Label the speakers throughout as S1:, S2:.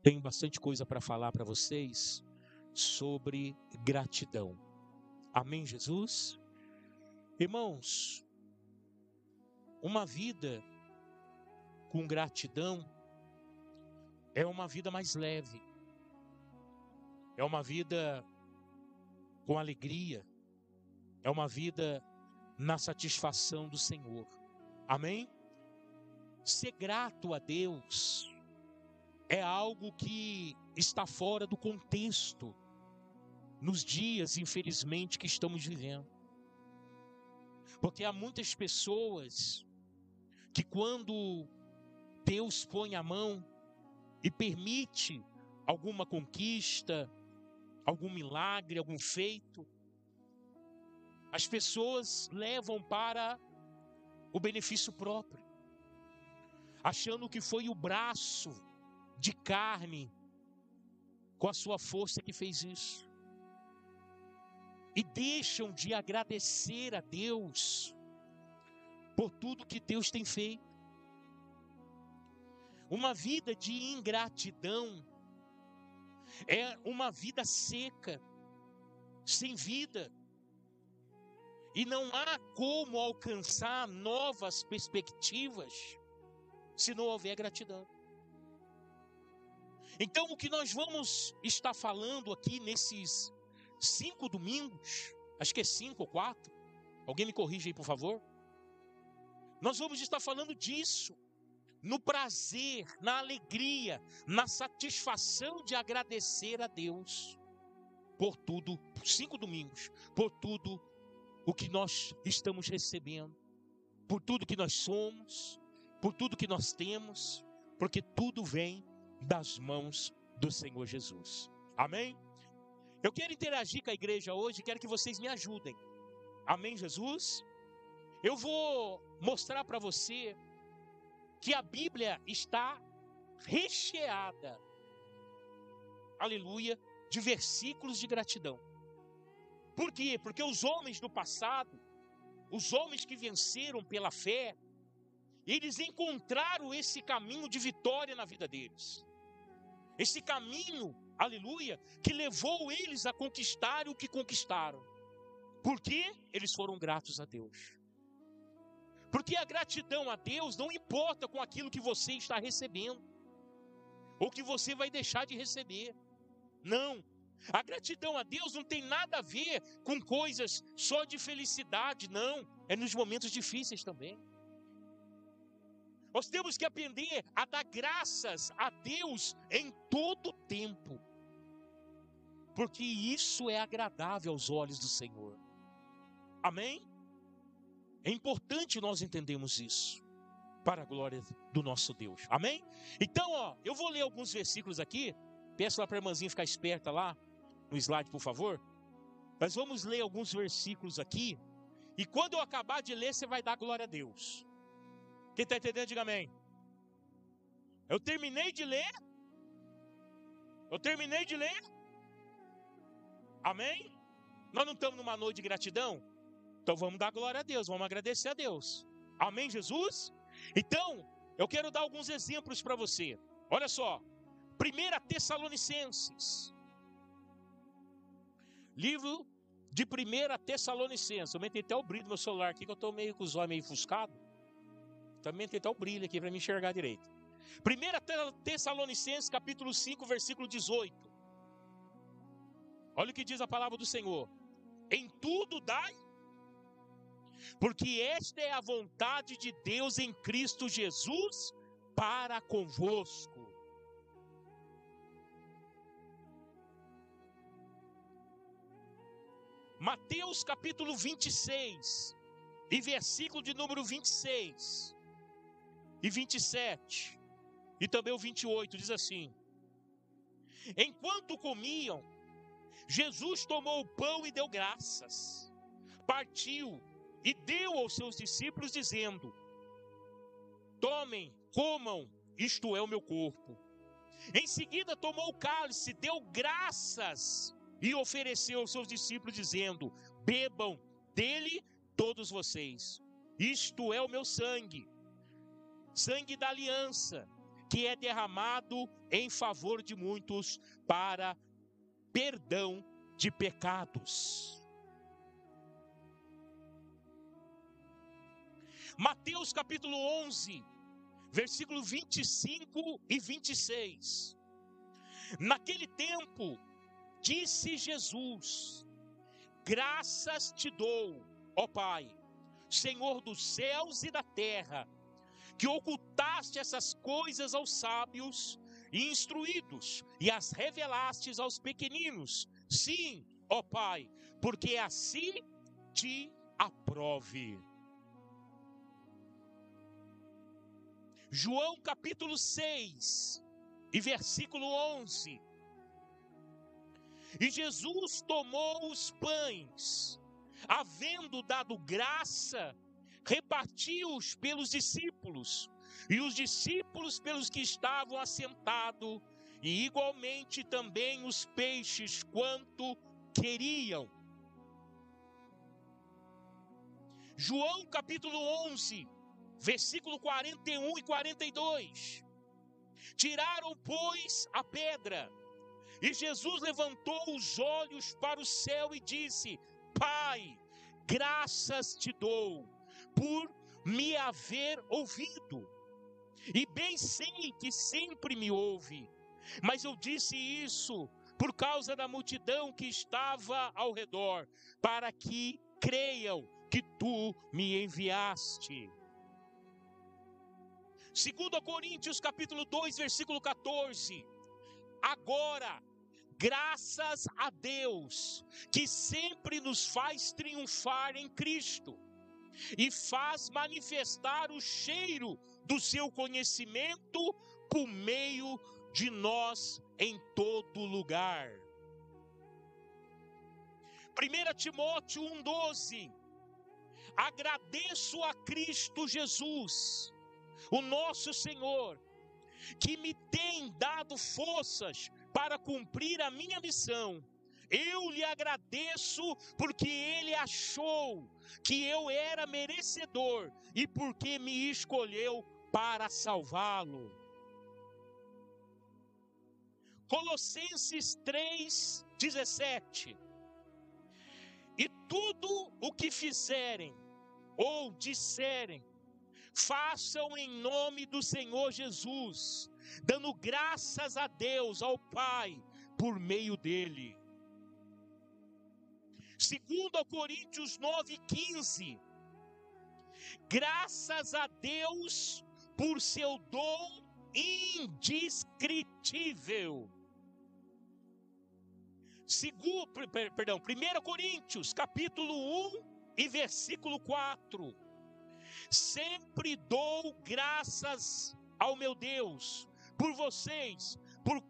S1: Tenho bastante coisa para falar para vocês sobre gratidão. Amém, Jesus? Irmãos, uma vida com gratidão é uma vida mais leve, é uma vida com alegria, é uma vida na satisfação do Senhor. Amém? Ser grato a Deus é algo que está fora do contexto nos dias, infelizmente, que estamos vivendo. Porque há muitas pessoas que, quando Deus põe a mão e permite alguma conquista, algum milagre, algum feito, as pessoas levam para o benefício próprio, achando que foi o braço de carne com a sua força que fez isso. E deixam de agradecer a Deus por tudo que Deus tem feito. Uma vida de ingratidão é uma vida seca, sem vida. E não há como alcançar novas perspectivas se não houver gratidão. Então, o que nós vamos estar falando aqui nesses 5 domingos, acho que é 5 ou 4, alguém me corrige aí, por favor. Nós vamos estar falando disso, no prazer, na alegria, na satisfação de agradecer a Deus por tudo, 5 domingos, por tudo o que nós estamos recebendo, por tudo que nós somos, por tudo que nós temos, porque tudo vem das mãos do Senhor Jesus. Amém? Eu quero interagir com a igreja hoje, quero que vocês me ajudem. Amém, Jesus? Eu vou mostrar para você que a Bíblia está recheada, aleluia, de versículos de gratidão. Por quê? Porque os homens do passado, os homens que venceram pela fé, eles encontraram esse caminho de vitória na vida deles. Esse caminho, aleluia, que levou eles a conquistar o que conquistaram. Por quê? Eles foram gratos a Deus. Porque a gratidão a Deus não importa com aquilo que você está recebendo, ou que você vai deixar de receber. Não. A gratidão a Deus não tem nada a ver com coisas só de felicidade, não. É nos momentos difíceis também. Nós temos que aprender a dar graças a Deus em todo o tempo, porque isso é agradável aos olhos do Senhor. Amém? É importante nós entendermos isso, para a glória do nosso Deus. Amém? Então, eu vou ler alguns versículos aqui. Peço lá para a irmãzinha ficar esperta lá no slide, por favor. Nós vamos ler alguns versículos aqui, e quando eu acabar de ler, você vai dar glória a Deus. Quem está entendendo, diga amém. Eu terminei de ler. Amém? Nós não estamos numa noite de gratidão? Então vamos dar glória a Deus, vamos agradecer a Deus. Amém, Jesus? Então, eu quero dar alguns exemplos para você. Olha só, 1 Tessalonicenses. Livro de 1 Tessalonicenses. Eu aumentei até o brilho do meu celular aqui, que eu estou meio com os olhos meio ofuscados. Também tem até o brilho aqui para me enxergar direito. 1 Tessalonicenses, capítulo 5, versículo 18. Olha o que diz a palavra do Senhor. Em tudo dai, porque esta é a vontade de Deus em Cristo Jesus para convosco. Mateus capítulo 26, e versículo de número 26 e 27, e também o 28, diz assim: enquanto comiam, Jesus tomou o pão e deu graças, partiu e deu aos seus discípulos, dizendo: tomem, comam, isto é o meu corpo. Em seguida tomou o cálice, deu graças e ofereceu aos seus discípulos, dizendo: bebam dele todos vocês, isto é o meu sangue, sangue da aliança, que é derramado em favor de muitos para perdão de pecados. Mateus capítulo 11, versículo 25 e 26. Naquele tempo, disse Jesus: graças te dou, ó Pai, Senhor dos céus e da terra, que ocultaste essas coisas aos sábios e instruídos, e as revelastes aos pequeninos. Sim, ó Pai, porque assim te aprove. João capítulo 6 e versículo 11. E Jesus tomou os pães, havendo dado graça, repartiu-os pelos discípulos, e os discípulos pelos que estavam assentados, e igualmente também os peixes, quanto queriam. João capítulo 11, versículo 41 e 42. Tiraram, pois, a pedra, e Jesus levantou os olhos para o céu e disse: Pai, graças te dou por me haver ouvido, e bem sei que sempre me ouve, mas eu disse isso por causa da multidão que estava ao redor, para que creiam que tu me enviaste. 2 Coríntios capítulo 2, versículo 14. Agora, graças a Deus, que sempre nos faz triunfar em Cristo, e faz manifestar o cheiro do seu conhecimento por meio de nós em todo lugar. 1 Timóteo 1,12. Agradeço a Cristo Jesus, o nosso Senhor, que me tem dado forças para cumprir a minha missão. Eu lhe agradeço porque ele achou que eu era merecedor e porque me escolheu para salvá-lo. Colossenses 3,17. E tudo o que fizerem ou disserem, façam em nome do Senhor Jesus, dando graças a Deus, ao Pai, por meio dele. 2 Coríntios 9,15. Graças a Deus por seu dom indescritível. 1 Coríntios capítulo 1 e versículo 4. Sempre dou graças ao meu Deus por vocês, por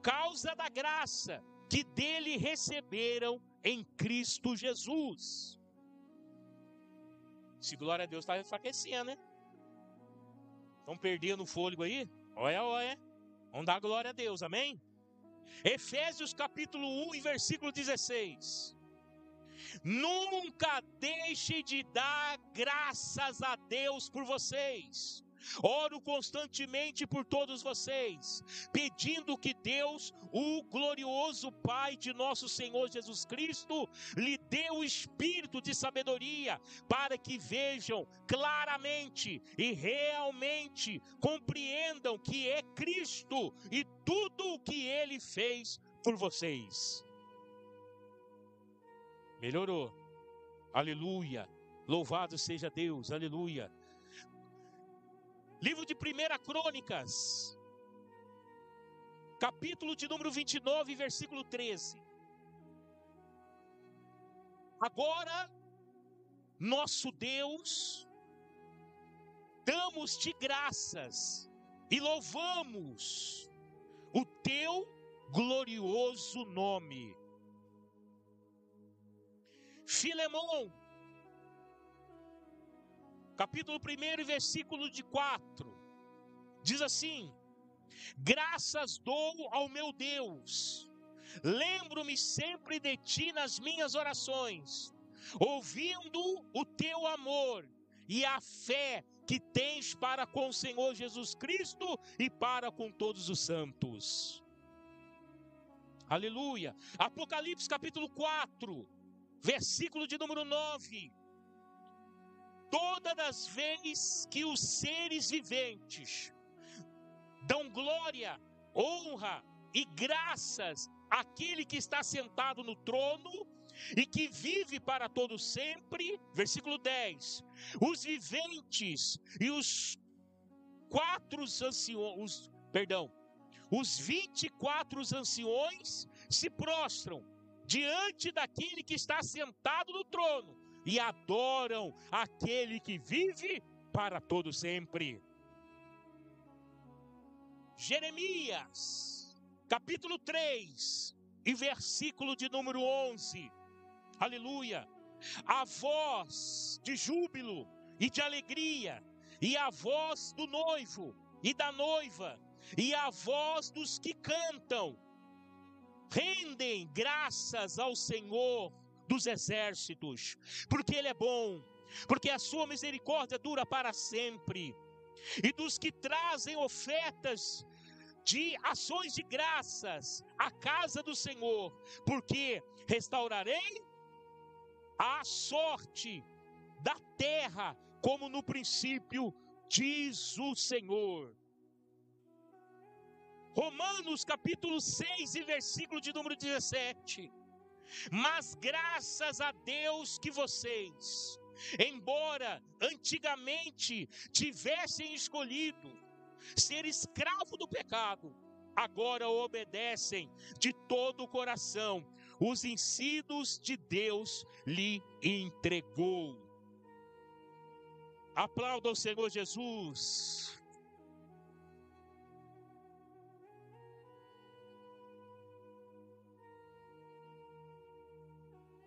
S1: causa da graça que dele receberam em Cristo Jesus. Se glória a Deus está enfraquecendo, né? Estão perdendo o fôlego aí? Olha, olha. Vamos dar glória a Deus, amém? Efésios capítulo 1 e versículo 16. Nunca deixe de dar graças a Deus por vocês. Oro constantemente por todos vocês, pedindo que Deus, o glorioso Pai de nosso Senhor Jesus Cristo, lhe dê o espírito de sabedoria, para que vejam claramente e realmente compreendam que é Cristo e tudo o que Ele fez por vocês. Melhorou. Aleluia. Louvado seja Deus. Aleluia. Livro de 1 Crônicas, capítulo de número 29, versículo 13. Agora, nosso Deus, damos-te graças e louvamos o teu glorioso nome. Filemão, capítulo 1 e versículo de 4, diz assim: graças dou ao meu Deus, lembro-me sempre de ti nas minhas orações, ouvindo o teu amor e a fé que tens para com o Senhor Jesus Cristo e para com todos os santos. Aleluia. Apocalipse capítulo 4, versículo de número 9. Todas as vezes que os seres viventes dão glória, honra e graças àquele que está sentado no trono e que vive para todo sempre, versículo 10, os viventes e os 24 anciões se prostram diante daquele que está sentado no trono e adoram aquele que vive para todo sempre. Jeremias, capítulo 3 e versículo de número 11. Aleluia. A voz de júbilo e de alegria, e a voz do noivo e da noiva, e a voz dos que cantam, rendem graças ao Senhor dos exércitos, porque Ele é bom, porque a sua misericórdia dura para sempre. E dos que trazem ofertas de ações de graças à casa do Senhor, porque restaurarei a sorte da terra, como no princípio, diz o Senhor. Romanos capítulo 6 e versículo de número 17. Mas graças a Deus que vocês, embora antigamente tivessem escolhido ser escravo do pecado, agora obedecem de todo o coração os ensinos de Deus lhe entregou. Aplauda o Senhor Jesus.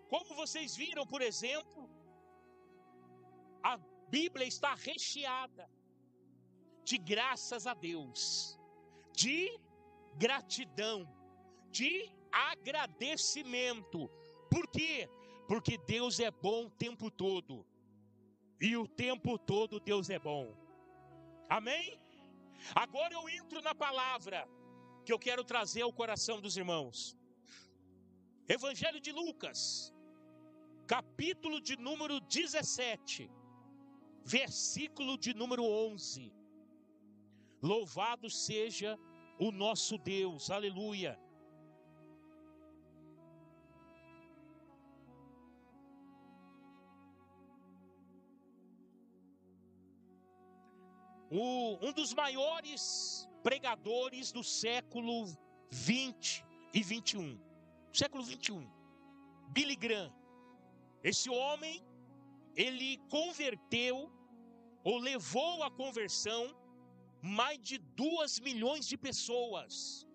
S1: Como vocês viram, por exemplo, a Bíblia está recheada de graças a Deus, de gratidão, de agradecimento. Por quê? Porque Deus é bom o tempo todo. E o tempo todo Deus é bom. Amém? Agora eu entro na palavra que eu quero trazer ao coração dos irmãos. Evangelho de Lucas, capítulo de número 17, versículo de número 11. Louvado seja o nosso Deus, aleluia. Um dos maiores pregadores do século 20 e 21, século 21, Billy Graham. Esse homem, ele converteu, ou levou à conversão, mais de 2 milhões de pessoas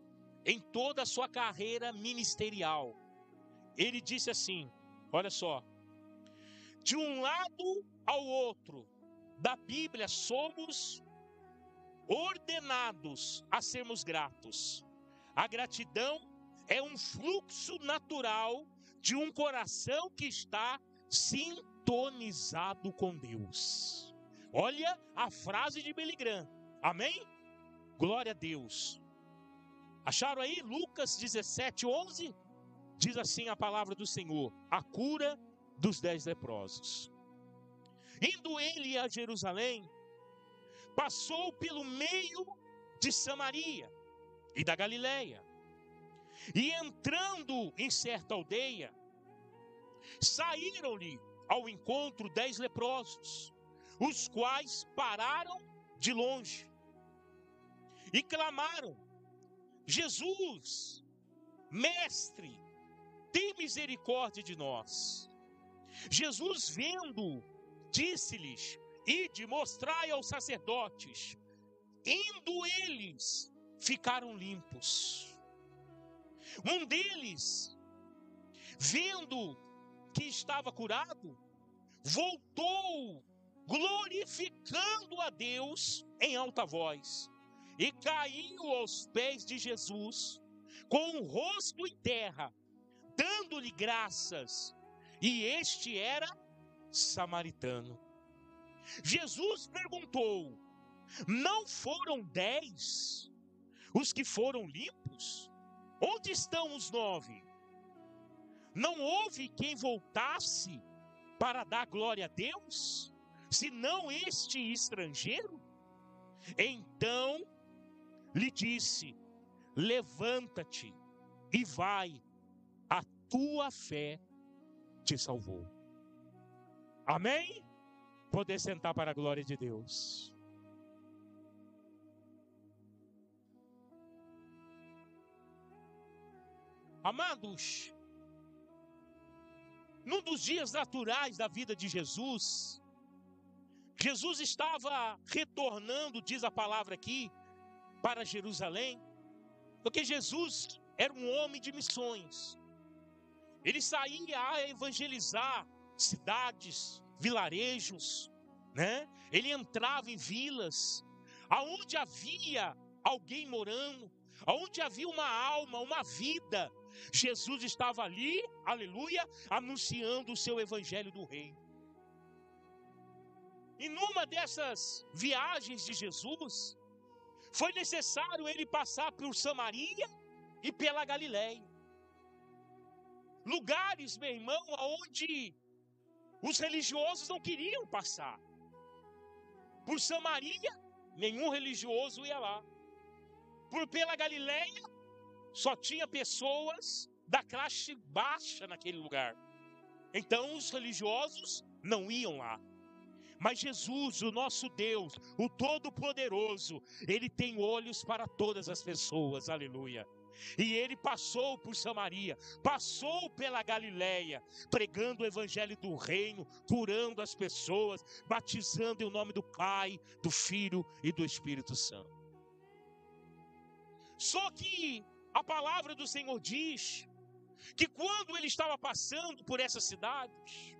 S1: em toda a sua carreira ministerial. Ele disse assim, olha só: de um lado ao outro da Bíblia somos ordenados a sermos gratos. A gratidão é um fluxo natural de um coração que está sintonizado com Deus. Olha a frase de Billy Graham. Amém? Glória a Deus. Acharam aí? Lucas 17, 11? Diz assim a palavra do Senhor: a cura dos 10 leprosos. Indo ele a Jerusalém, passou pelo meio de Samaria e da Galileia. E entrando em certa aldeia, saíram-lhe ao encontro 10 leprosos, os quais pararam de longe e clamaram: Jesus, mestre, tem misericórdia de nós. Jesus, vendo, disse-lhes: ide, mostrai aos sacerdotes. Indo eles, ficaram limpos. Um deles, vendo que estava curado, voltou glorificando a Deus em alta voz, e caiu aos pés de Jesus, com o rosto em terra, dando-lhe graças. E este era samaritano. Jesus perguntou: não foram 10 os que foram limpos? Onde estão os 9? Não houve quem voltasse para dar glória a Deus, senão este estrangeiro? Então lhe disse: levanta-te e vai, a tua fé te salvou. Amém? Poder sentar para a glória de Deus. Amados, num dos dias naturais da vida de Jesus, Jesus estava retornando, diz a palavra aqui, para Jerusalém, porque Jesus era um homem de missões. Ele saía a evangelizar cidades, vilarejos, né? Ele entrava em vilas, aonde havia alguém morando, aonde havia uma alma, uma vida, Jesus estava ali, aleluia, anunciando o seu evangelho do reino. E numa dessas viagens de Jesus, foi necessário ele passar por Samaria e pela Galileia. Lugares, meu irmão, onde os religiosos não queriam passar. Por Samaria, nenhum religioso ia lá. Pela Galileia, só tinha pessoas da classe baixa naquele lugar. Então os religiosos não iam lá. Mas Jesus, o nosso Deus, o Todo-Poderoso, Ele tem olhos para todas as pessoas, aleluia. E Ele passou por Samaria, passou pela Galileia, pregando o evangelho do reino, curando as pessoas, batizando em o nome do Pai, do Filho e do Espírito Santo. Só que a palavra do Senhor diz que quando ele estava passando por essas cidades,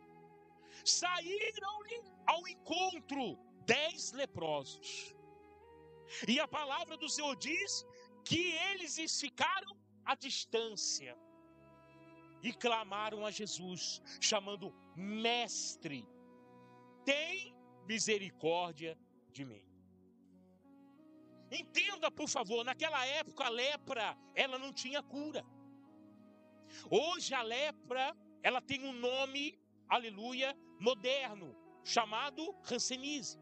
S1: saíram-lhe ao encontro 10 leprosos. E a palavra do Senhor diz que eles ficaram à distância e clamaram a Jesus, chamando: mestre, tem misericórdia de mim. Entenda, por favor, naquela época a lepra, ela não tinha cura. Hoje a lepra, ela tem um nome, aleluia, moderno, chamado hanseníase.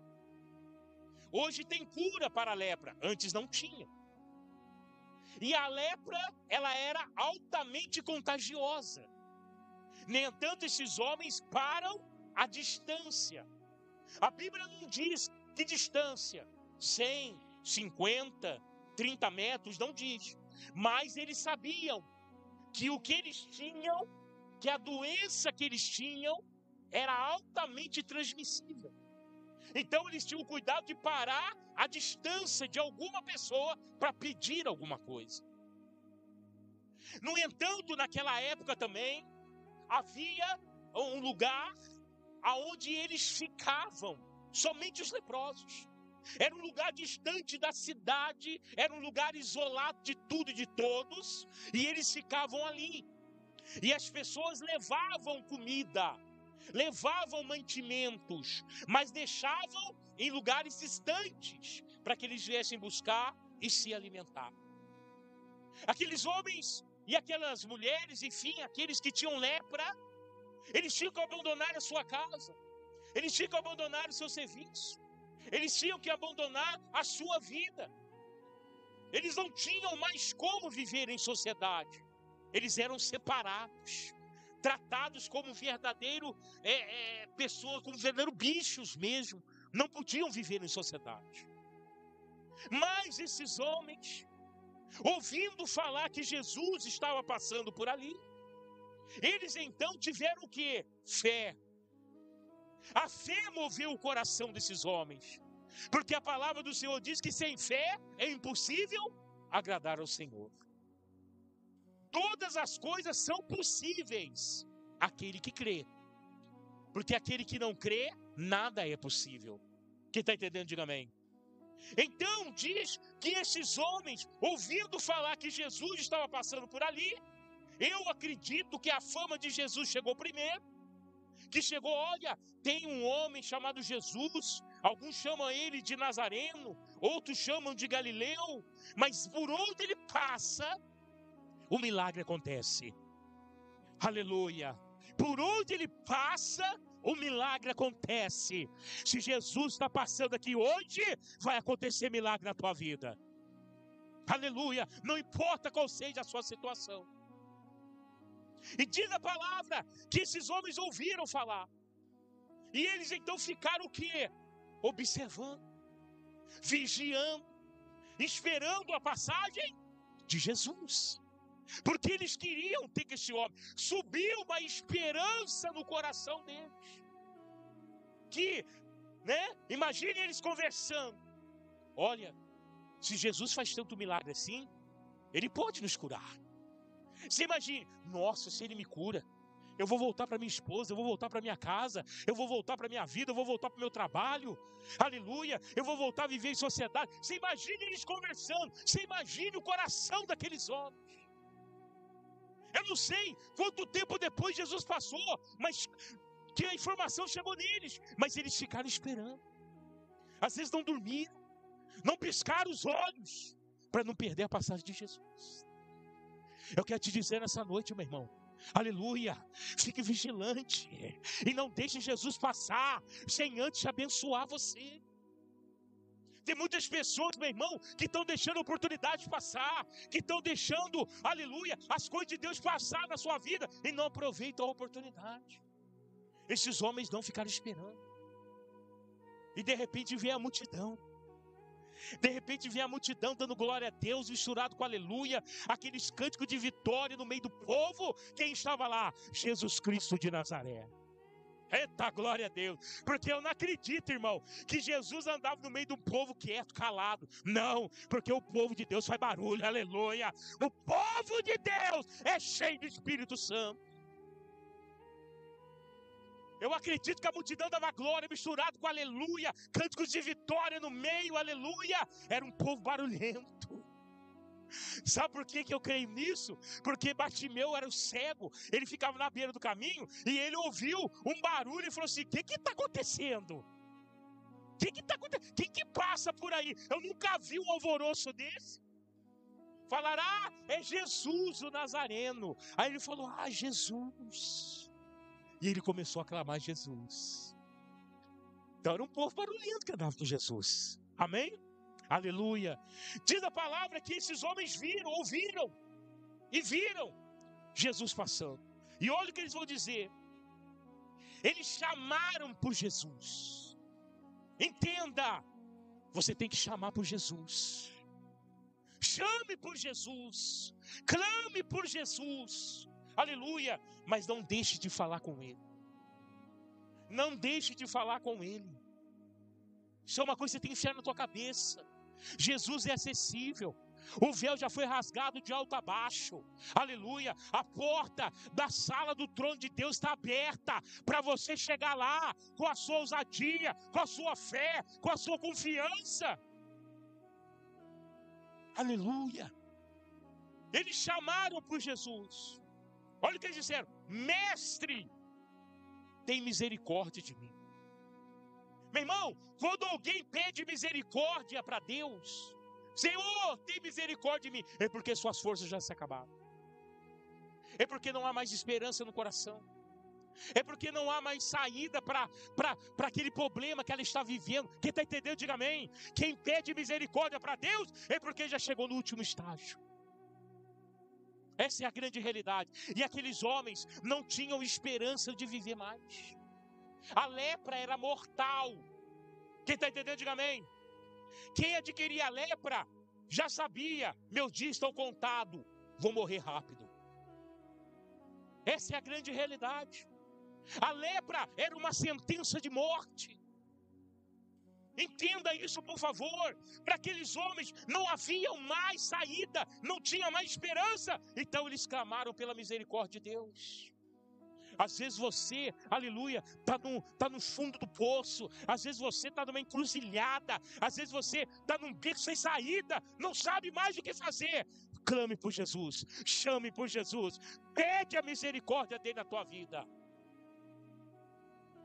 S1: Hoje tem cura para a lepra, antes não tinha. E a lepra, ela era altamente contagiosa. No entanto, esses homens param à distância. A Bíblia não diz que distância, 100, 50, 30 metros, não diz. Mas eles sabiam que o que eles tinham, que a doença que eles tinham, era altamente transmissível. Então eles tinham cuidado de parar à distância de alguma pessoa para pedir alguma coisa. No entanto, naquela época também, havia um lugar aonde eles ficavam, somente os leprosos. Era um lugar distante da cidade, era um lugar isolado de tudo e de todos, e eles ficavam ali. E as pessoas levavam comida, levavam mantimentos, mas deixavam em lugares distantes, para que eles viessem buscar e se alimentar. Aqueles homens e aquelas mulheres, enfim, aqueles que tinham lepra, eles tinham que abandonar a sua casa, eles tinham que abandonar o seu serviço, eles tinham que abandonar a sua vida. Eles não tinham mais como viver em sociedade. Eles eram separados, tratados como pessoas, como verdadeiros bichos mesmo. Não podiam viver em sociedade. Mas esses homens, ouvindo falar que Jesus estava passando por ali, eles então tiveram o quê? Fé. A fé moveu o coração desses homens, porque a palavra do Senhor diz que sem fé é impossível agradar ao Senhor. Todas as coisas são possíveis àquele que crê, porque aquele que não crê, nada é possível. Quem está entendendo, diga amém. Então diz que esses homens, ouvindo falar que Jesus estava passando por ali, eu acredito que a fama de Jesus chegou primeiro, que chegou, olha, tem um homem chamado Jesus, alguns chamam ele de Nazareno, outros chamam de Galileu, mas por onde ele passa, o milagre acontece. Aleluia! Por onde ele passa, o milagre acontece. Se Jesus está passando aqui hoje, vai acontecer milagre na tua vida. Aleluia! Não importa qual seja a sua situação. E diz a palavra que esses homens ouviram falar. E eles então ficaram o quê? Observando, vigiando, esperando a passagem de Jesus. Porque eles queriam ter que esse homem. Subiu uma esperança no coração deles. Que, imagine eles conversando. Olha, se Jesus faz tanto milagre assim, ele pode nos curar. Você imagine, nossa, se ele me cura, eu vou voltar para minha esposa, eu vou voltar para minha casa, eu vou voltar para minha vida, eu vou voltar para o meu trabalho, aleluia, eu vou voltar a viver em sociedade. Você imagine eles conversando, você imagine o coração daqueles homens. Eu não sei quanto tempo depois Jesus passou, mas que a informação chegou neles, mas eles ficaram esperando. Às vezes não dormiram, não piscaram os olhos, para não perder a passagem de Jesus. Eu quero te dizer nessa noite, meu irmão, aleluia, fique vigilante e não deixe Jesus passar sem antes abençoar você. Tem muitas pessoas, meu irmão, que estão deixando a oportunidade passar, que estão deixando, aleluia, as coisas de Deus passar na sua vida e não aproveitam a oportunidade. Esses homens não ficaram esperando. E de repente vem a multidão. De repente vem a multidão dando glória a Deus, misturado com aleluia, aqueles cânticos de vitória no meio do povo. Quem estava lá? Jesus Cristo de Nazaré. Eita, glória a Deus. Porque eu não acredito, irmão, que Jesus andava no meio de um povo quieto, calado. Não, porque o povo de Deus faz barulho, aleluia. O povo de Deus é cheio do Espírito Santo. Eu acredito que a multidão dava glória, misturado com aleluia, cânticos de vitória no meio, aleluia. Era um povo barulhento. Sabe por que eu creio nisso? Porque Bartimeu era o cego, ele ficava na beira do caminho e ele ouviu um barulho e falou assim: o que está acontecendo? O que está acontecendo? Quem que passa por aí? Eu nunca vi um alvoroço desse. Falaram, é Jesus o Nazareno. Aí ele falou, Jesus. E ele começou a clamar Jesus. Então era um povo barulhento que andava com Jesus. Amém? Aleluia. Diz a palavra que esses homens ouviram e viram Jesus passando. E olha o que eles vão dizer. Eles chamaram por Jesus. Entenda, você tem que chamar por Jesus. Chame por Jesus. Clame por Jesus. Aleluia. Mas não deixe de falar com Ele. Não deixe de falar com Ele. Isso é uma coisa que você tem que enfiar na tua cabeça. Jesus é acessível. O véu já foi rasgado de alto a baixo. Aleluia. A porta da sala do trono de Deus está aberta para você chegar lá com a sua ousadia, com a sua fé, com a sua confiança. Aleluia. Eles chamaram por Jesus. Olha o que eles disseram: Mestre, tem misericórdia de mim. Meu irmão, quando alguém pede misericórdia para Deus, Senhor, tem misericórdia de mim, é porque suas forças já se acabaram. É porque não há mais esperança no coração. É porque não há mais saída para aquele problema que ela está vivendo. Quem está entendendo, diga amém. Quem pede misericórdia para Deus é porque já chegou no último estágio. Essa é a grande realidade. E aqueles homens não tinham esperança de viver mais. A lepra era mortal. Quem está entendendo, diga amém. Quem adquiria a lepra já sabia: meus dias estão contados, vou morrer rápido. Essa é a grande realidade. A lepra era uma sentença de morte. Entenda isso, por favor. Para aqueles homens não havia mais saída, não tinha mais esperança. Então eles clamaram pela misericórdia de Deus. Às vezes você, aleluia, está no fundo do poço. Às vezes você está numa encruzilhada. Às vezes você está num beco sem saída, não sabe mais o que fazer. Clame por Jesus, chame por Jesus, pede a misericórdia dele na tua vida.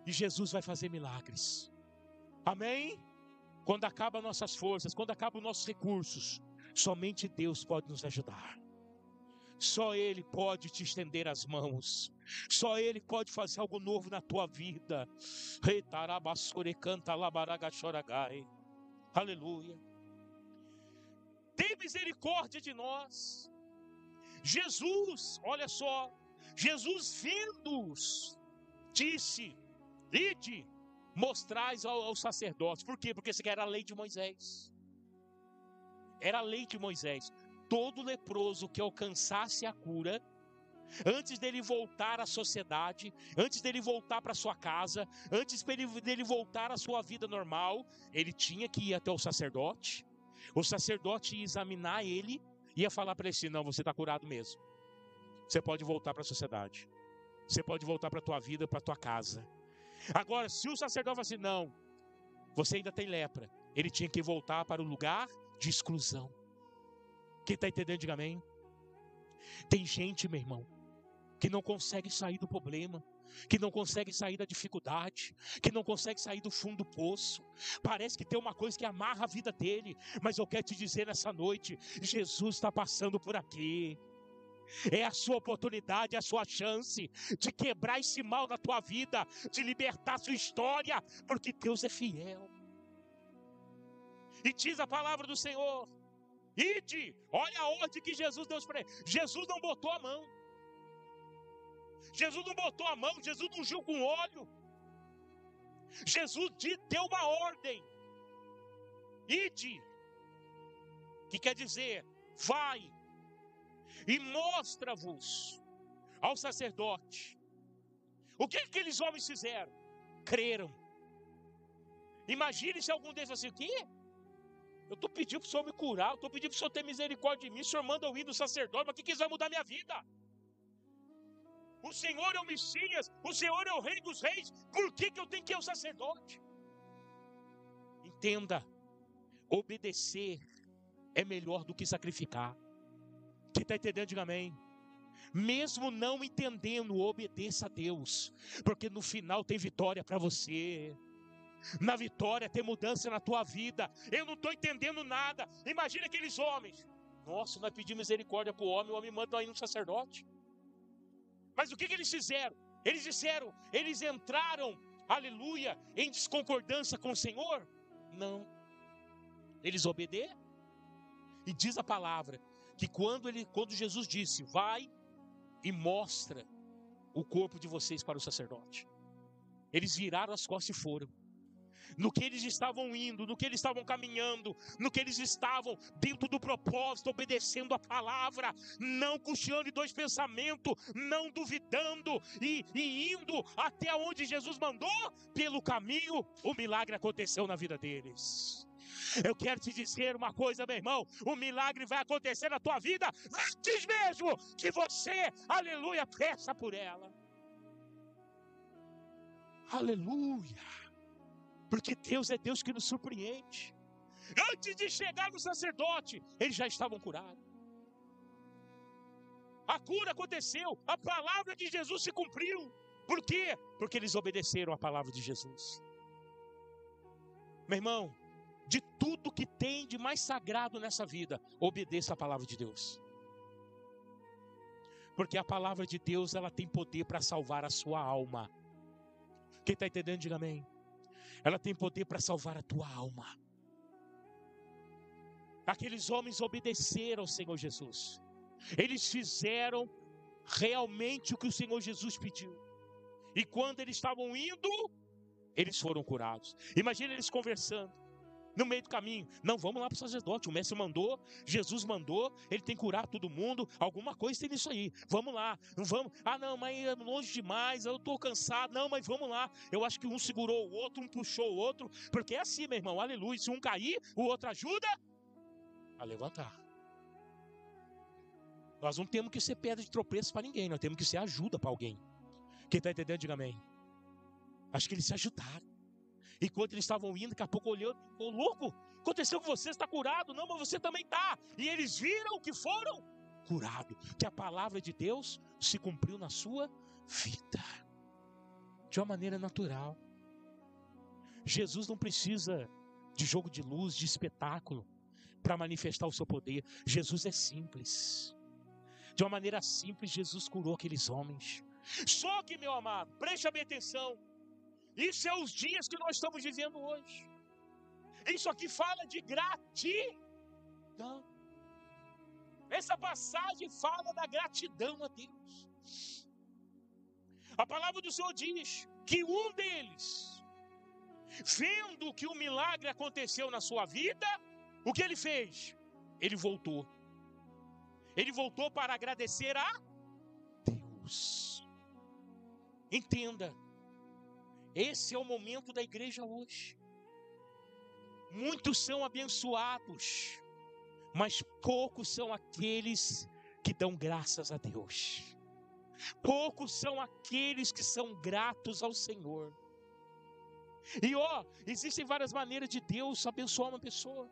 S1: E Jesus vai fazer milagres. Amém? Quando acabam nossas forças, quando acabam os nossos recursos, somente Deus pode nos ajudar. Só Ele pode te estender as mãos. Só Ele pode fazer algo novo na tua vida. Aleluia. Tem misericórdia de nós. Jesus, olha só, Jesus vendo-os, disse: ide, mostrais aos sacerdotes. Por quê? Porque isso aqui era a lei de Moisés. Era a lei de Moisés. Todo leproso que alcançasse a cura, antes dele voltar à sociedade, antes dele voltar para sua casa, antes dele voltar à sua vida normal, ele tinha que ir até o sacerdote. O sacerdote ia examinar ele, ia falar para ele assim: não, você está curado mesmo. Você pode voltar para a sociedade. Você pode voltar para a tua vida, para a tua casa. Agora, se o sacerdote fala assim: não, você ainda tem lepra, ele tinha que voltar para o lugar de exclusão. Quem está entendendo, diga amém. Tem gente, meu irmão, que não consegue sair do problema, que não consegue sair da dificuldade, que não consegue sair do fundo do poço. Parece que tem uma coisa que amarra a vida dele, mas eu quero te dizer nessa noite: Jesus está passando por aqui. É a sua oportunidade, é a sua chance de quebrar esse mal na tua vida, de libertar a sua história, porque Deus é fiel. E diz a palavra do Senhor: ide, olha a ordem que Jesus deu para ele. Jesus não botou a mão. Jesus não botou a mão, Jesus não ungiu com óleo. Jesus deu uma ordem. Ide, que quer dizer, vai e mostra-vos ao sacerdote. O que aqueles homens fizeram? Creram. Imagine se algum deles assim: o quê? Eu estou pedindo para o Senhor me curar, eu estou pedindo para o Senhor ter misericórdia de mim, o Senhor manda eu ir do sacerdote, mas o que vai mudar minha vida? O Senhor é o Messias, o Senhor é o Rei dos Reis, por que eu tenho que ir ao sacerdote? Entenda, obedecer é melhor do que sacrificar. Quem está entendendo, diga amém. Mesmo não entendendo, obedeça a Deus, porque no final tem vitória para você. Na vitória tem mudança na tua vida. Eu não estou entendendo nada. Imagina aqueles homens: nossa, nós pedimos misericórdia para o homem manda aí no sacerdote. Mas o que eles fizeram? Eles disseram, eles entraram, aleluia, em desconcordância com o Senhor? Não. Eles obedeceram. E diz a palavra que quando Jesus disse: vai e mostra o corpo de vocês para o sacerdote, eles viraram as costas e foram. No que eles estavam indo, no que eles estavam caminhando, no que eles estavam dentro do propósito, obedecendo a palavra, não cocheando em dois pensamentos, não duvidando e indo até onde Jesus mandou, pelo caminho, o milagre aconteceu na vida deles. Eu quero te dizer uma coisa, meu irmão: o milagre vai acontecer na tua vida antes mesmo que você, aleluia, peça por ela. Aleluia. Porque Deus é Deus que nos surpreende. Antes de chegar no sacerdote, eles já estavam curados. A cura aconteceu, a palavra de Jesus se cumpriu. Por quê? Porque eles obedeceram a palavra de Jesus. Meu irmão, de tudo que tem de mais sagrado nessa vida, obedeça a palavra de Deus. Porque a palavra de Deus, ela tem poder para salvar a sua alma. Quem está entendendo, diga amém. Ela tem poder para salvar a tua alma. Aqueles homens obedeceram ao Senhor Jesus. Eles fizeram realmente o que o Senhor Jesus pediu. E quando eles estavam indo, eles foram curados. Imagina eles conversando no meio do caminho: não, vamos lá para o sacerdote, o mestre mandou, Jesus mandou, ele tem que curar todo mundo, alguma coisa tem nisso aí, vamos lá, não vamos, não, mas é longe demais, eu estou cansado, não, mas vamos lá. Eu acho que um segurou o outro, um puxou o outro, porque é assim, meu irmão, aleluia, se um cair, o outro ajuda a levantar. Nós não temos que ser pedra de tropeço para ninguém, nós temos que ser ajuda para alguém. Quem está entendendo, diga amém. Acho que eles se ajudaram. Enquanto eles estavam indo, daqui a pouco olhou: ô louco, aconteceu com você, está curado? Não, mas você também está. E eles viram que foram curados, que a palavra de Deus se cumpriu na sua vida. de uma maneira natural. Jesus não precisa de jogo de luz, de espetáculo, para manifestar o seu poder. Jesus é simples. De uma maneira simples, Jesus curou aqueles homens. Só que, meu amado, preste bem atenção. Isso é os dias que nós estamos vivendo hoje. Isso aqui fala de gratidão. Essa passagem fala da gratidão a Deus. A palavra do Senhor diz que um deles, vendo que o milagre aconteceu na sua vida, o que ele fez? Ele voltou. Ele voltou para agradecer a Deus. Entenda, esse é o momento da igreja hoje. Muitos são abençoados, mas poucos são aqueles que dão graças a Deus. Poucos são aqueles que são gratos ao Senhor. E existem várias maneiras de Deus abençoar uma pessoa.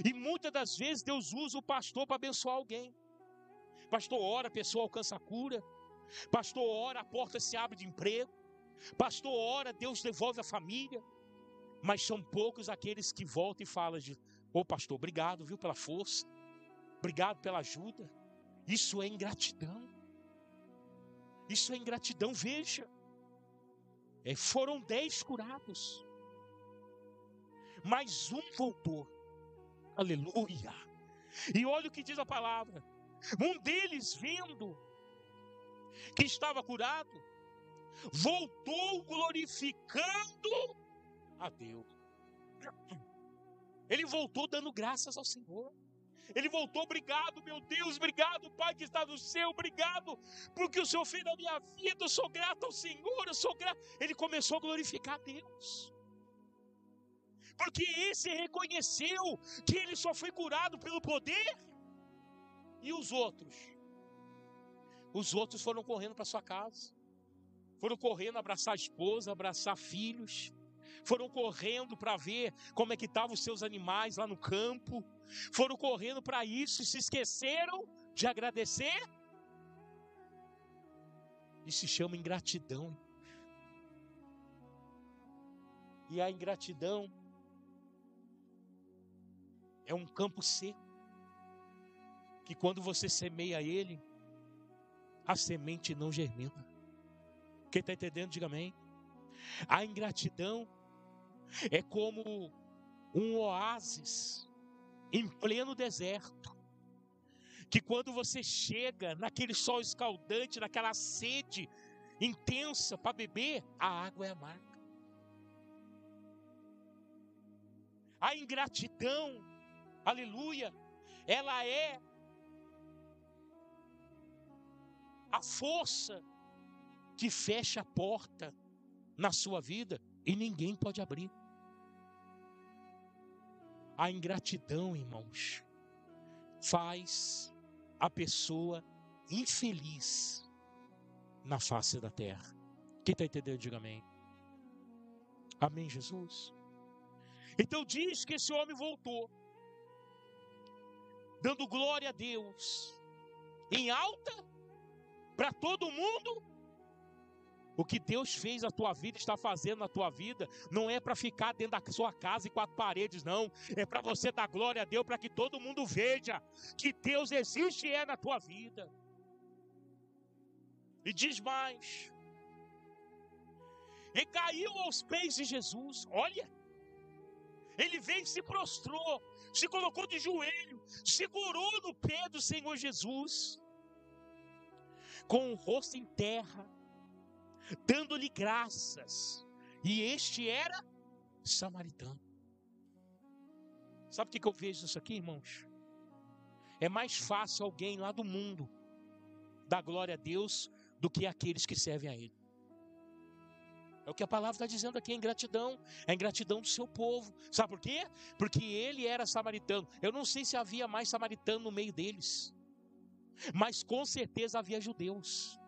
S1: E muitas das vezes Deus usa o pastor para abençoar alguém. Pastor ora, a pessoa alcança a cura. Pastor ora, a porta se abre de emprego. Pastor ora, Deus devolve a família. Mas são poucos aqueles que voltam e falam pastor, obrigado, viu, pela força. Obrigado pela ajuda. Isso é ingratidão. Isso é ingratidão, veja. Foram 10 curados. Mas um voltou. Aleluia. E olha o que diz a palavra. Um deles, vendo que estava curado, voltou glorificando a Deus. Ele voltou dando graças ao Senhor. Ele voltou, obrigado, meu Deus, obrigado, Pai que está no céu, obrigado, porque o Senhor fez na minha vida, eu sou grato ao Senhor, eu sou grato. Ele começou a glorificar a Deus. Porque esse reconheceu que ele só foi curado pelo poder. E os outros? Os outros foram correndo para sua casa. Foram correndo abraçar a esposa, abraçar filhos. Foram correndo para ver como é que estavam os seus animais lá no campo. Foram correndo para isso e se esqueceram de agradecer. Isso se chama ingratidão. E a ingratidão é um campo seco, que quando você semeia ele, a semente não germina. Quem está entendendo, diga amém. A ingratidão é como um oásis em pleno deserto, que quando você chega naquele sol escaldante, naquela sede intensa para beber, a água é amarga. A ingratidão, aleluia, ela é a força que fecha a porta na sua vida e ninguém pode abrir. A ingratidão, irmãos, faz a pessoa infeliz na face da terra. Quem está entendendo, diga amém. Amém, Jesus. Então diz que esse homem voltou, dando glória a Deus, em alta, para todo mundo. O que Deus fez na tua vida, está fazendo na tua vida, não é para ficar dentro da sua casa e 4 paredes, não. É para você dar glória a Deus, para que todo mundo veja que Deus existe na tua vida. E diz mais. E caiu aos pés de Jesus. Olha, ele veio e se prostrou, se colocou de joelho, segurou no pé do Senhor Jesus, com o rosto em terra, dando-lhe graças. E este era samaritano. Sabe o que eu vejo isso aqui, irmãos? É mais fácil alguém lá do mundo dar glória a Deus do que aqueles que servem a Ele. É o que a palavra está dizendo aqui, a ingratidão. É a ingratidão do seu povo. Sabe por quê? Porque ele era samaritano. Eu não sei se havia mais samaritano no meio deles, mas com certeza havia judeus.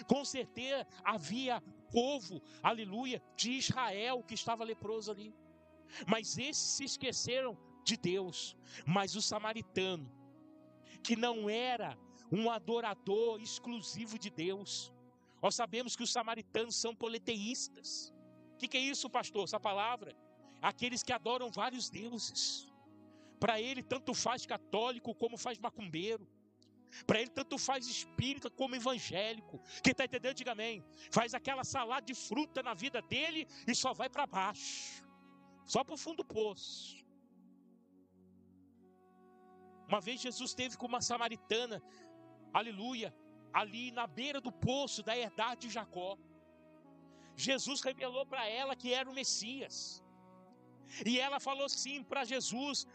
S1: Com certeza havia povo, aleluia, de Israel que estava leproso ali. Mas esses se esqueceram de Deus. Mas o samaritano, que não era um adorador exclusivo de Deus, Nós sabemos que os samaritanos são politeístas. O que é isso, pastor? Essa palavra? Aqueles que adoram vários deuses. Para ele, tanto faz católico como faz macumbeiro. Para ele, tanto faz espírita como evangélico. Quem está entendendo, diga amém. Faz aquela salada de fruta na vida dele e só vai para baixo. Só para o fundo do poço. Uma vez Jesus esteve com uma samaritana, aleluia, ali na beira do poço da herdade de Jacó. Jesus revelou para ela que era o Messias. E ela falou assim para Jesus: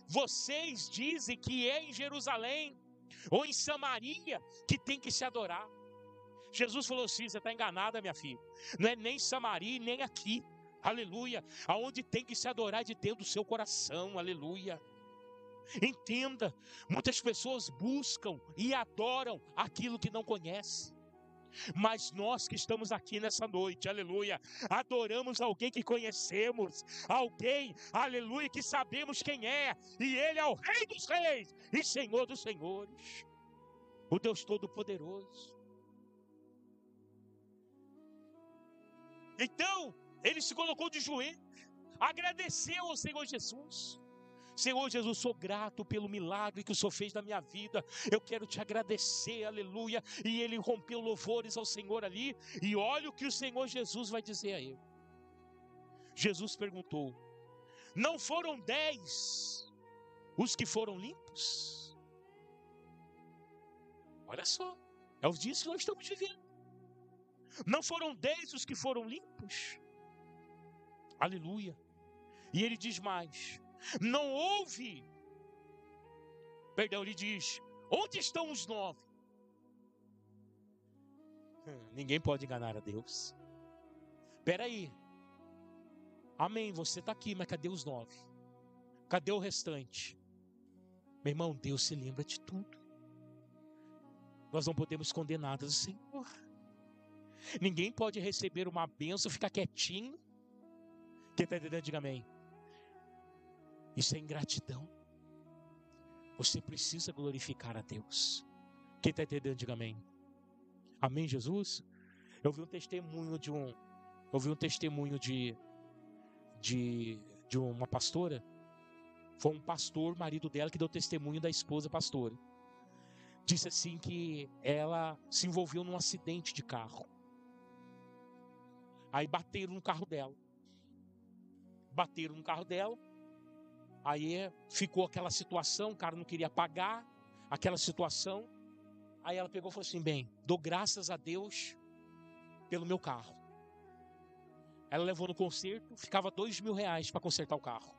S1: vocês dizem que é em Jerusalém ou em Samaria que tem que se adorar. Jesus falou assim: você está enganada, minha filha. Não é nem Samaria nem aqui, aleluia. Aonde tem que se adorar é de dentro do seu coração, aleluia. Entenda, muitas pessoas buscam e adoram aquilo que não conhecem. Mas nós que estamos aqui nessa noite, aleluia, adoramos alguém que conhecemos, alguém, aleluia, que sabemos quem é, e Ele é o Rei dos Reis e Senhor dos Senhores, o Deus Todo-Poderoso. Então, ele se colocou de joelho, agradeceu ao Senhor Jesus. Senhor Jesus, sou grato pelo milagre que o Senhor fez na minha vida. Eu quero te agradecer, aleluia. E ele rompeu louvores ao Senhor ali. E olha o que o Senhor Jesus vai dizer a ele. Jesus perguntou: não foram 10 os que foram limpos? Olha só, é os dias que nós estamos vivendo. Não foram 10 os que foram limpos? Aleluia. E ele diz mais: não houve, ele diz: onde estão os 9? Ninguém pode enganar a Deus. Espera aí, amém, você está aqui, mas cadê os 9? Cadê o restante? Meu irmão, Deus se lembra de tudo. Nós não podemos esconder nada do Senhor. Ninguém pode receber uma bênção, ficar quietinho. Quem está entendendo, diga amém. Isso é ingratidão. Você precisa glorificar a Deus. Quem está entendendo, diga amém. Amém, Jesus? Eu vi um testemunho de uma pastora. Foi um pastor, marido dela, que deu testemunho da esposa pastora. Disse assim que ela se envolveu num acidente de carro. Aí bateram no carro dela. Aí ficou aquela situação, o cara não queria pagar, aquela situação. Aí ela pegou e falou assim: bem, dou graças a Deus pelo meu carro. Ela levou no conserto, ficava R$2.000 para consertar o carro.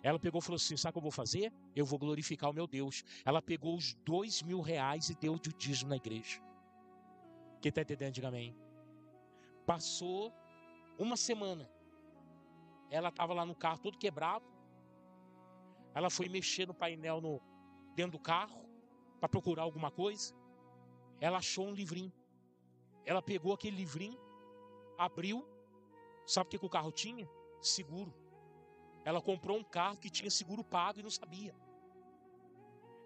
S1: Ela pegou e falou assim: sabe o que eu vou fazer? Eu vou glorificar o meu Deus. Ela pegou os R$2.000 e deu de dízimo na igreja. Quem está entendendo, diga amém. Passou uma semana. Ela estava lá no carro todo quebrado. Ela foi mexer no painel dentro do carro para procurar alguma coisa. Ela achou um livrinho. Ela pegou aquele livrinho, abriu. Sabe o que o carro tinha? Seguro. Ela comprou um carro que tinha seguro pago e não sabia.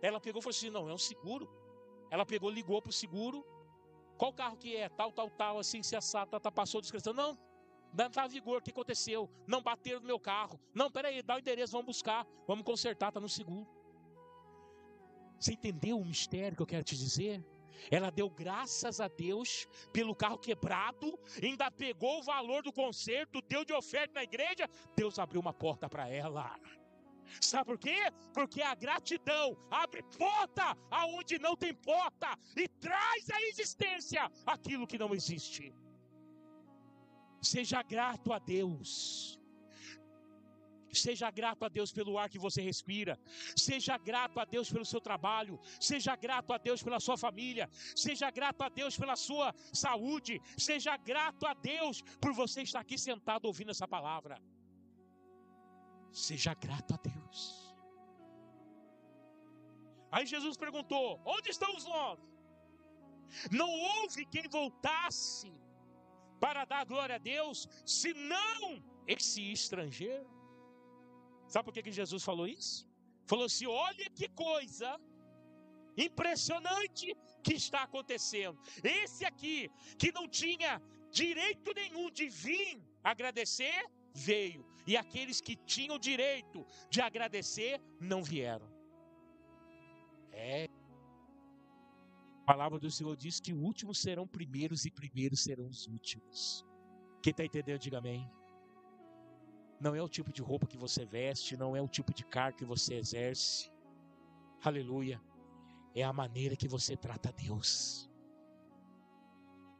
S1: Ela pegou e falou assim: não, é um seguro. Ela pegou, ligou para o seguro. Qual carro que é? Tal, assim, se assata, passou a descrição. Não está a vigor, o que aconteceu? Não bateram no meu carro. Não, peraí, dá o endereço, vamos buscar, vamos consertar, está no seguro. Você entendeu o mistério que eu quero te dizer? Ela deu graças a Deus pelo carro quebrado, ainda pegou o valor do conserto, deu de oferta na igreja, Deus abriu uma porta para ela. Sabe por quê? Porque a gratidão abre porta aonde não tem porta e traz à existência aquilo que não existe. Seja grato a Deus. Seja grato a Deus pelo ar que você respira. Seja grato a Deus pelo seu trabalho. Seja grato a Deus pela sua família. Seja grato a Deus pela sua saúde. Seja grato a Deus por você estar aqui sentado ouvindo essa palavra. Seja grato a Deus. Aí Jesus perguntou: onde estão os 9? Não houve quem voltasse para dar glória a Deus, senão esse estrangeiro. Sabe por que Jesus falou isso? Falou assim: olha que coisa impressionante que está acontecendo. Esse aqui, que não tinha direito nenhum de vir agradecer, veio. E aqueles que tinham direito de agradecer, não vieram. A palavra do Senhor diz que últimos serão primeiros e primeiros serão os últimos. Quem está entendendo, diga amém. Não é o tipo de roupa que você veste, não é o tipo de cargo que você exerce. Aleluia. É a maneira que você trata a Deus.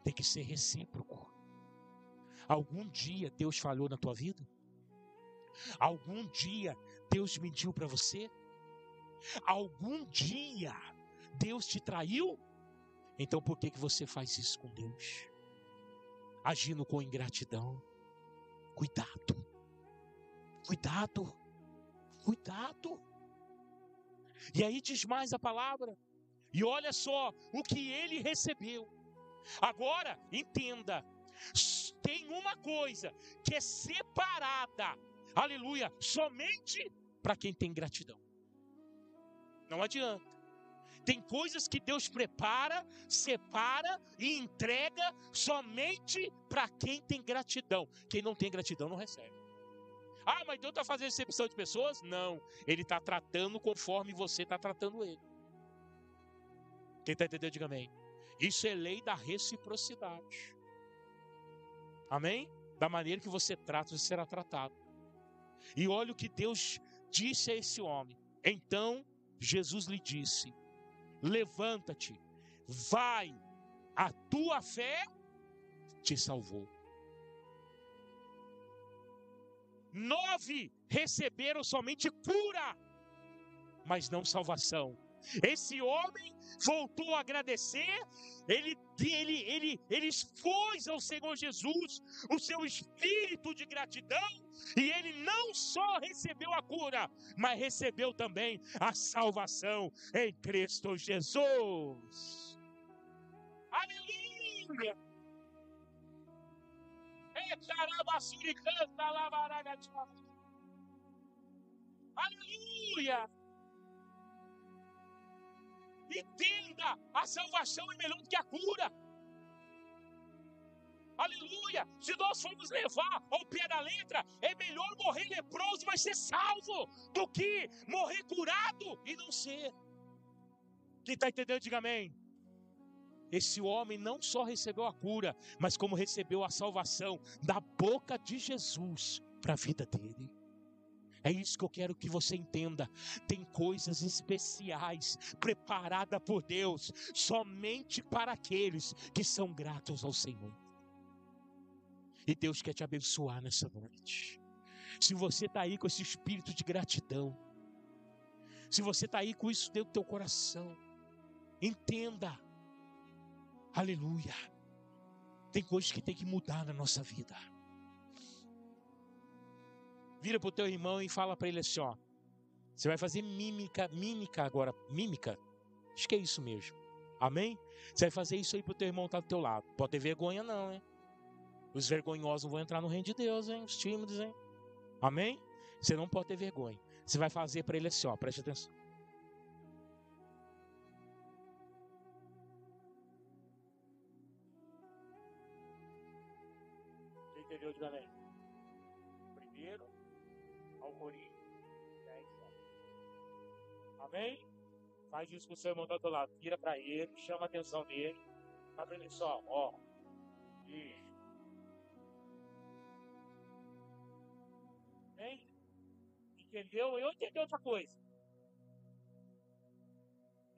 S1: Tem que ser recíproco. Algum dia Deus falhou na tua vida? Algum dia Deus mentiu para você? Algum dia Deus te traiu? Então por que você faz isso com Deus? Agindo com ingratidão. Cuidado. Cuidado. Cuidado. E aí diz mais a palavra. E olha só o que ele recebeu. Agora, entenda. Tem uma coisa que é separada. Aleluia. Somente para quem tem gratidão. Não adianta. Tem coisas que Deus prepara, separa e entrega somente para quem tem gratidão. Quem não tem gratidão não recebe. Ah, mas Deus está fazendo exceção de pessoas? Não, Ele está tratando conforme você está tratando Ele. Quem está entendendo, diga amém. Isso é lei da reciprocidade. Amém? Da maneira que você trata, você será tratado. E olha o que Deus disse a esse homem. Então, Jesus lhe disse: levanta-te, vai, a tua fé te salvou. 9 receberam somente cura, mas não salvação. Esse homem voltou a agradecer, ele expôs ao Senhor Jesus o seu espírito de gratidão, e ele não só recebeu a cura, mas recebeu também a salvação em Cristo Jesus. Aleluia! Aleluia! Entenda, a salvação é melhor do que a cura. Aleluia! Se nós formos levar ao pé da letra, é melhor morrer leproso, mas ser salvo, do que morrer curado e não ser. Quem está entendendo, diga amém. Esse homem não só recebeu a cura, mas como recebeu a salvação da boca de Jesus para a vida dele. É isso que eu quero que você entenda. Tem coisas especiais preparadas por Deus somente para aqueles que são gratos ao Senhor. E Deus quer te abençoar nessa noite. Se você está aí com esse espírito de gratidão, se você está aí com isso dentro do teu coração, entenda. Aleluia. Tem coisas que tem que mudar na nossa vida. Vira para o teu irmão e fala para ele assim, ó. Você vai fazer mímica agora. Mímica? Acho que é isso mesmo. Amém? Você vai fazer isso aí para o teu irmão que está do teu lado. Pode ter vergonha não, hein? Os vergonhosos não vão entrar no reino de Deus, hein? Os tímidos, hein? Amém? Você não pode ter vergonha. Você vai fazer para ele assim, ó. Preste atenção. Quem entendeu, diga amém. Primeiro, ao Coríntios 10. Amém? Faz isso com o seu irmão do outro lado. Vira para ele, chama a atenção dele. Fala para ele só, ó. Isso. Amém? Entendeu? Eu entendi outra coisa.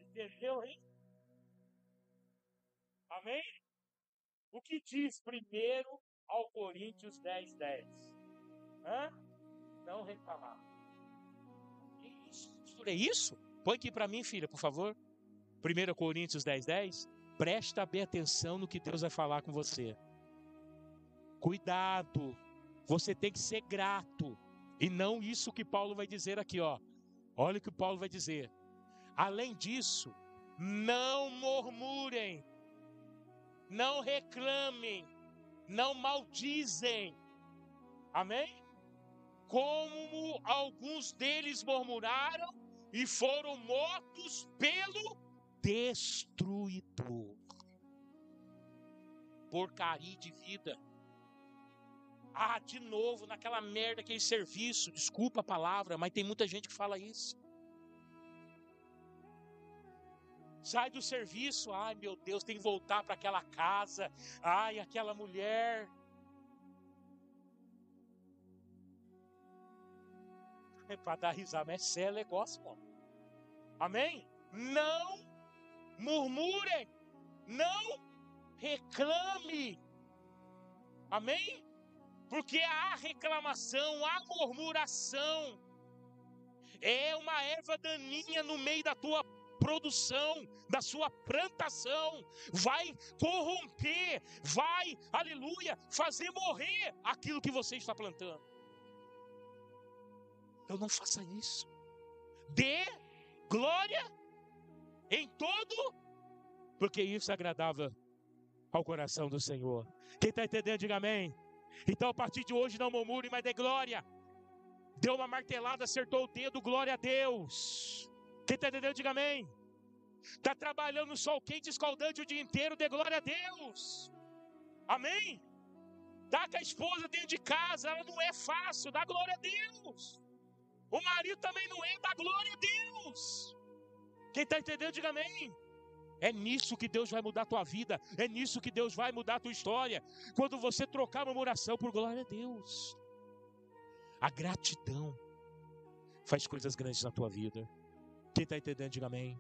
S1: Entendeu, hein? Amém? O que diz primeiro ao Coríntios 10. Hã? Não reclamar. Isso? É isso? Põe aqui para mim, filha, por favor. 1 Coríntios 10. Presta bem atenção no que Deus vai falar com você. Cuidado. Você tem que ser grato. E não isso que Paulo vai dizer aqui, ó. Olha o que Paulo vai dizer. Além disso, não murmurem, não reclamem, não maldizem. Amém? Como alguns deles murmuraram e foram mortos pelo destruidor. Porcaria de vida. De novo, naquela merda, aquele serviço. Desculpa a palavra, mas tem muita gente que fala isso. Sai do serviço, ai meu Deus, tem que voltar para aquela casa. Ai, aquela mulher. É para dar risada, mas é sério negócio, mano. Amém? Não murmurem, não reclame. Amém? Porque a reclamação, a murmuração é uma erva daninha no meio da tua produção, da sua plantação. Vai corromper, vai, aleluia, fazer morrer aquilo que você está plantando. Então não faça isso. Dê glória em todo, porque isso é agradável ao coração do Senhor. Quem está entendendo, diga amém. Então a partir de hoje não murmure, mas dê glória. Deu uma martelada, acertou o dedo, glória a Deus. Quem está entendendo, diga amém. Está trabalhando no sol quente, escaldante o dia inteiro, dê glória a Deus. Amém. Está com a esposa dentro de casa, ela não é fácil, dá glória a Deus. O marido também não é, dá glória a Deus. Quem está entendendo, diga amém. É nisso que Deus vai mudar a tua vida. É nisso que Deus vai mudar a tua história. Quando você trocar a murmuração por glória a Deus. A gratidão faz coisas grandes na tua vida. Quem está entendendo, diga amém.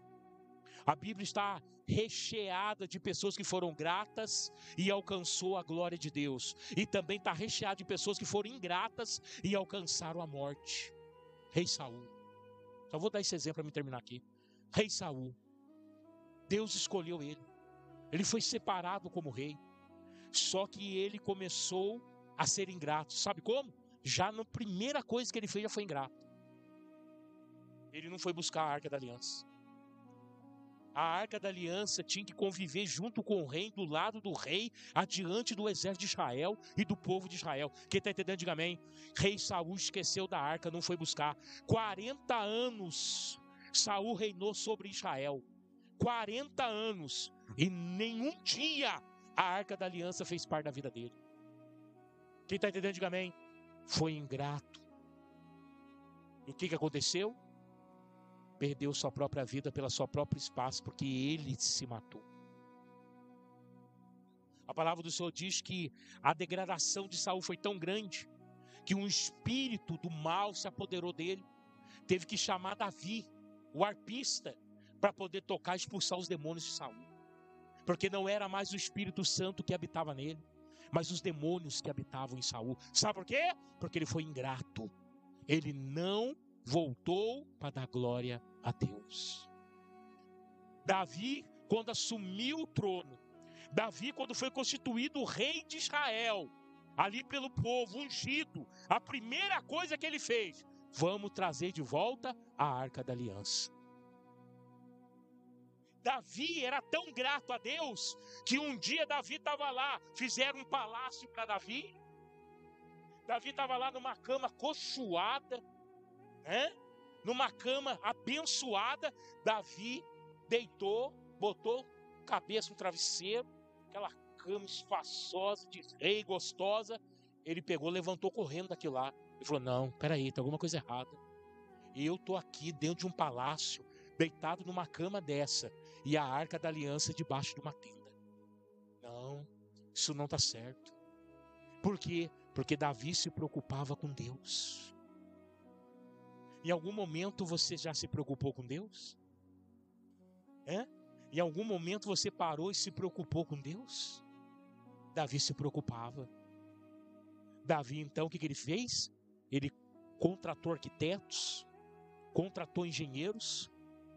S1: A Bíblia está recheada de pessoas que foram gratas e alcançou a glória de Deus. E também está recheada de pessoas que foram ingratas e alcançaram a morte. Rei Saul. Só vou dar esse exemplo para me terminar aqui. Rei Saul. Deus escolheu ele. Ele foi separado como rei. Só que ele começou a ser ingrato. Sabe como? Já na primeira coisa que ele fez, já foi ingrato. Ele não foi buscar a Arca da Aliança. A Arca da Aliança tinha que conviver junto com o rei, do lado do rei, adiante do exército de Israel e do povo de Israel. Quem está entendendo, diga amém. Rei Saul esqueceu da arca, não foi buscar. 40 anos Saul reinou sobre Israel. 40 anos. E nenhum dia a Arca da Aliança fez parte da vida dele. Quem está entendendo, diga amém. Foi ingrato. E o que aconteceu? Perdeu sua própria vida pela sua própria espaço, porque ele se matou. A palavra do Senhor diz que a degradação de Saul foi tão grande que um espírito do mal se apoderou dele. Teve que chamar Davi, o arpista, para poder tocar e expulsar os demônios de Saul. Porque não era mais o Espírito Santo que habitava nele, mas os demônios que habitavam em Saul. Sabe por quê? Porque ele foi ingrato. Ele não voltou para dar glória a Deus. Davi, quando assumiu o trono, Davi, quando foi constituído o rei de Israel, ali pelo povo, ungido, a primeira coisa que ele fez, vamos trazer de volta a Arca da Aliança. Davi era tão grato a Deus, que um dia Davi estava lá, fizeram um palácio para Davi. Davi estava lá numa cama cochoada, né? Numa cama abençoada. Davi deitou, botou cabeça no travesseiro, aquela cama espaçosa, de rei, gostosa. Ele pegou, levantou correndo daquilo lá. Ele falou, não, peraí, tem alguma coisa errada. Eu estou aqui dentro de um palácio, deitado numa cama dessa, e a Arca da Aliança debaixo de uma tenda. Não, isso não está certo. Por quê? Porque Davi se preocupava com Deus. Em algum momento você já se preocupou com Deus? Em algum momento você parou e se preocupou com Deus? Davi se preocupava. Davi, então, o que ele fez? Ele contratou arquitetos, contratou engenheiros,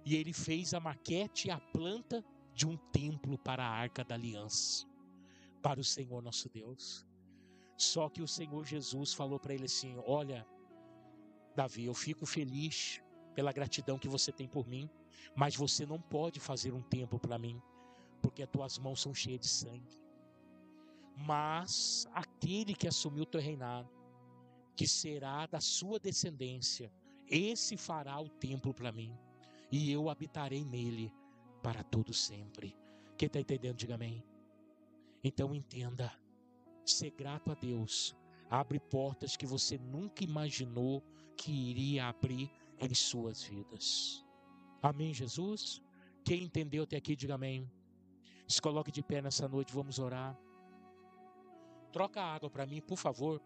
S1: e ele fez a maquete e a planta de um templo para a Arca da Aliança, para o Senhor nosso Deus. Só que o Senhor Jesus falou para ele assim, olha, Davi, eu fico feliz pela gratidão que você tem por mim, mas você não pode fazer um templo para mim, porque as tuas mãos são cheias de sangue. Mas aquele que assumiu o teu reinado, que será da sua descendência, esse fará o templo para mim, e eu habitarei nele para todo sempre. Quem está entendendo, diga amém. Então entenda, ser grato a Deus abre portas que você nunca imaginou que iria abrir em suas vidas. Amém, Jesus? Quem entendeu até aqui, diga amém. Se coloque de pé nessa noite, vamos orar. Troca a água para mim, por favor.